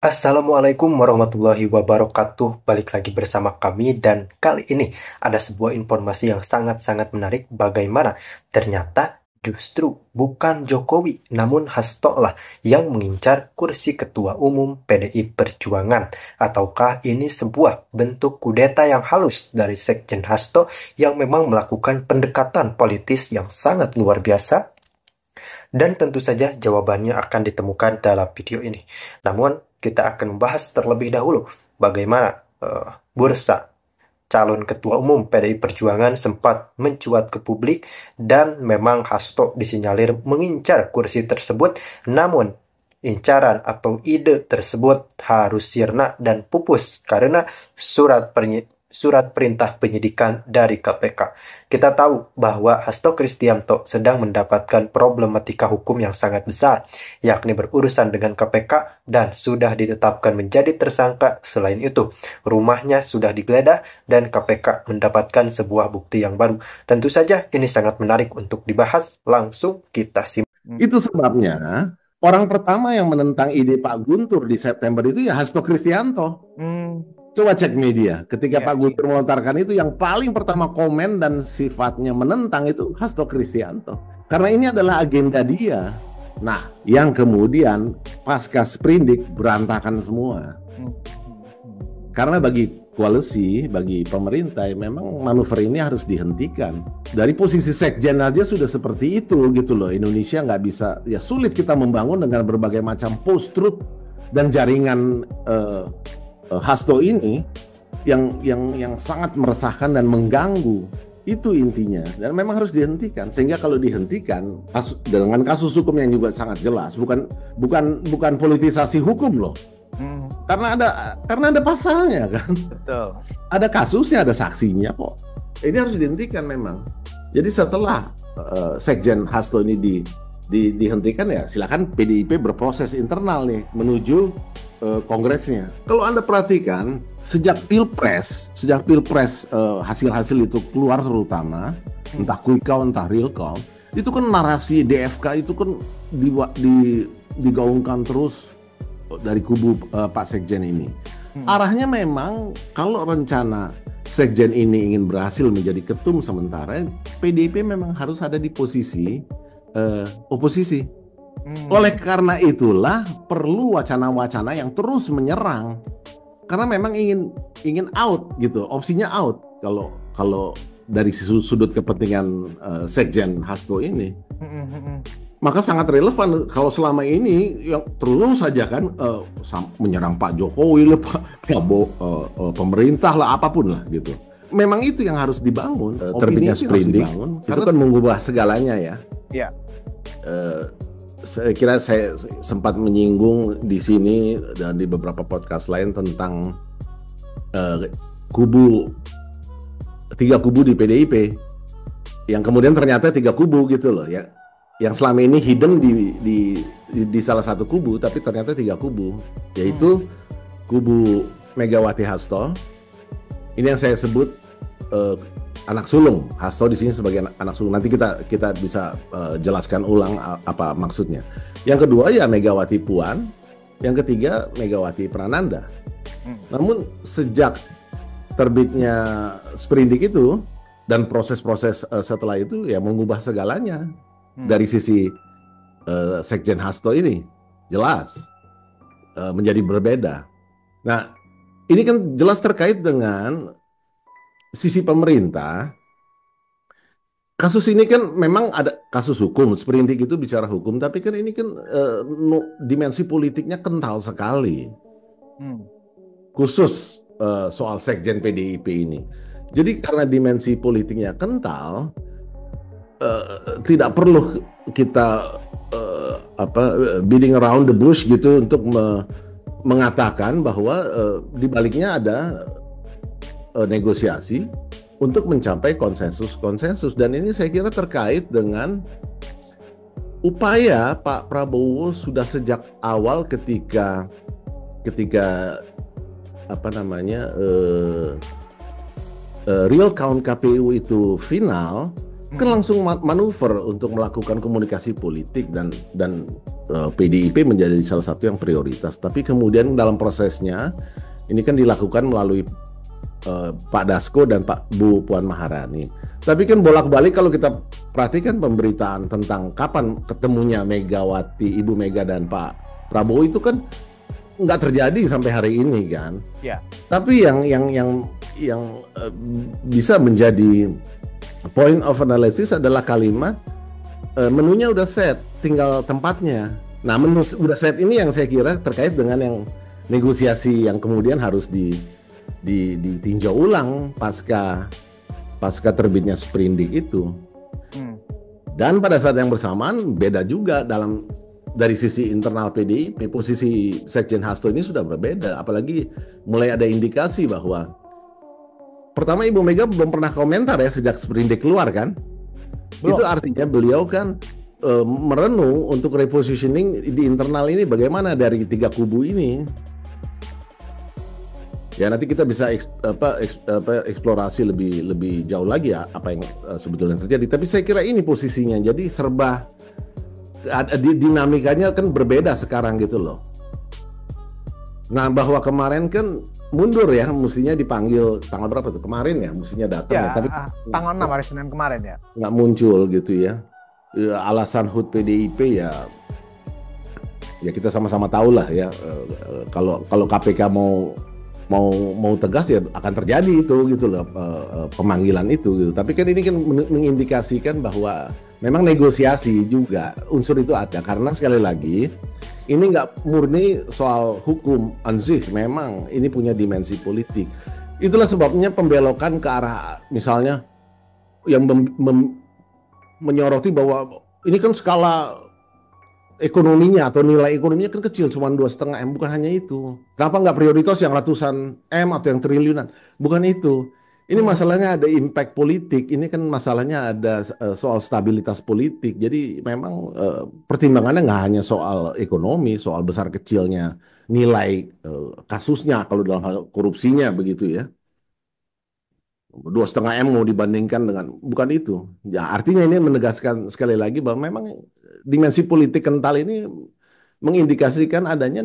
Assalamualaikum warahmatullahi wabarakatuh. Balik lagi bersama kami dan kali ini ada sebuah informasi yang sangat-sangat menarik. Bagaimana ternyata justru bukan Jokowi namun Hasto lah yang mengincar kursi ketua umum PDI Perjuangan. Ataukah ini sebuah bentuk kudeta yang halus dari Sekjen Hasto yang memang melakukan pendekatan politis yang sangat luar biasa? Dan tentu saja jawabannya akan ditemukan dalam video ini. Namun, kita akan membahas terlebih dahulu bagaimana bursa calon ketua umum PDI Perjuangan sempat mencuat ke publik dan memang Hasto disinyalir mengincar kursi tersebut. Namun, incaran atau ide tersebut harus sirna dan pupus karena surat perintah penyidikan dari KPK. Kita tahu bahwa Hasto Kristianto sedang mendapatkan problematika hukum yang sangat besar, yakni berurusan dengan KPK dan sudah ditetapkan menjadi tersangka. Selain itu, rumahnya sudah digeledah dan KPK mendapatkan sebuah bukti yang baru. Tentu saja ini sangat menarik untuk dibahas. Langsung kita simak. Itu sebabnya orang pertama yang menentang ide Pak Guntur di September itu ya Hasto Kristianto. Coba cek media. Ketika Pak Guntur melontarkan itu, yang paling pertama komen dan sifatnya menentang itu Hasto Kristianto. Karena ini adalah agenda dia. Nah, yang kemudian pasca sprindik berantakan semua. Karena bagi koalisi, bagi pemerintah, memang manuver ini harus dihentikan. Dari posisi sekjen aja sudah seperti itu gitu loh. Indonesia nggak bisa, ya sulit kita membangun dengan berbagai macam post-truth dan jaringan Hasto ini yang sangat meresahkan dan mengganggu. Itu intinya, dan memang harus dihentikan. Sehingga kalau dihentikan dengan kasus hukum yang juga sangat jelas, bukan politisasi hukum loh. Karena ada pasalnya kan. Betul. Ada kasusnya, ada saksinya kok. Ini harus dihentikan memang. Jadi setelah Sekjen Hasto ini dihentikan, ya silakan PDIP berproses internal nih menuju kongresnya. Kalau Anda perhatikan sejak pilpres hasil-hasil itu keluar, terutama entah quick count entah real count, itu kan narasi DFK itu kan digaungkan terus dari kubu Pak Sekjen ini. Arahnya memang kalau rencana Sekjen ini ingin berhasil menjadi ketum sementara, PDIP memang harus ada di posisi oposisi. Oleh karena itulah perlu wacana-wacana yang terus menyerang. Karena memang ingin out gitu, opsinya out kalau dari sudut kepentingan Sekjen Hasto ini. Maka sangat relevan kalau selama ini yang terus saja kan menyerang Pak Jokowi lah, pemerintah lah, apapun lah gitu. Memang itu yang harus dibangun. Terbitnya sprindik itu kan mengubah segalanya ya. Iya. Saya kira saya sempat menyinggung di sini dan di beberapa podcast lain tentang tiga kubu di PDIP yang kemudian ternyata tiga kubu gitu loh ya, yang selama ini hidden di salah satu kubu tapi ternyata tiga kubu, yaitu kubu Megawati Hasto. Ini yang saya sebut anak sulung. Hasto di sini sebagai anak sulung. Nanti kita bisa jelaskan ulang apa maksudnya. Yang kedua ya Megawati Puan, yang ketiga Megawati Prananda. Namun sejak terbitnya sprindik itu dan proses-proses setelah itu ya mengubah segalanya. Dari sisi Sekjen Hasto ini jelas menjadi berbeda. Nah, ini kan jelas terkait dengan sisi pemerintah. Kasus ini kan memang ada kasus hukum, sprindik itu bicara hukum, tapi kan ini kan dimensi politiknya kental sekali. Khusus soal Sekjen PDIP ini. Jadi karena dimensi politiknya kental, tidak perlu kita beating around the bush gitu untuk mengatakan bahwa di baliknya ada negosiasi untuk mencapai konsensus, dan ini saya kira terkait dengan upaya Pak Prabowo sudah sejak awal ketika real count KPU itu final, kan langsung manuver untuk melakukan komunikasi politik dan PDIP menjadi salah satu yang prioritas. Tapi kemudian dalam prosesnya ini kan dilakukan melalui Pak Dasko dan Bu Puan Maharani. Tapi kan bolak-balik kalau kita perhatikan pemberitaan tentang kapan ketemunya Megawati, Ibu Mega dan Pak Prabowo itu kan nggak terjadi sampai hari ini kan. Ya. Tapi yang bisa menjadi point of analysis adalah kalimat menunya udah set, tinggal tempatnya. Nah, menu udah set ini yang saya kira terkait dengan yang negosiasi yang kemudian harus ditinjau ulang pasca terbitnya Sprindik itu. Dan pada saat yang bersamaan beda juga dari sisi internal PDIP, posisi Sekjen Hasto ini sudah berbeda, apalagi mulai ada indikasi bahwa pertama Ibu Mega belum pernah komentar ya sejak Sprindik keluar kan. Belum. Itu artinya beliau kan merenung untuk repositioning di internal ini bagaimana dari tiga kubu ini. Ya nanti kita bisa eksplorasi lebih jauh lagi ya apa yang sebetulnya terjadi. Tapi saya kira ini posisinya. Jadi serba dinamikanya kan berbeda sekarang gitu loh. Nah bahwa kemarin kan mundur ya, mestinya dipanggil tanggal berapa tuh kemarin ya, mestinya datang ya, tapi tanggal 6 hari Senin kemarin ya. Nggak muncul gitu ya. Alasan HUT PDIP ya kita sama-sama tahu lah ya. Kalau KPK mau tegas ya akan terjadi itu gitu loh pemanggilan itu gitu. Tapi kan ini kan mengindikasikan bahwa memang negosiasi juga unsur itu ada karena sekali lagi ini nggak murni soal hukum ansih, memang ini punya dimensi politik. Itulah sebabnya pembelokan ke arah misalnya yang menyoroti bahwa ini kan skala ekonominya atau nilai ekonominya kan kecil, cuma 2,5 M, bukan hanya itu. Kenapa nggak prioritas yang ratusan M atau yang triliunan? Bukan itu. Ini masalahnya ada impact politik, ini kan masalahnya ada soal stabilitas politik. Jadi memang pertimbangannya nggak hanya soal ekonomi, soal besar kecilnya nilai kasusnya kalau dalam hal korupsinya begitu ya. 2,5 M mau dibandingkan dengan, bukan itu. Ya artinya ini menegaskan sekali lagi bahwa memang dimensi politik kental ini mengindikasikan adanya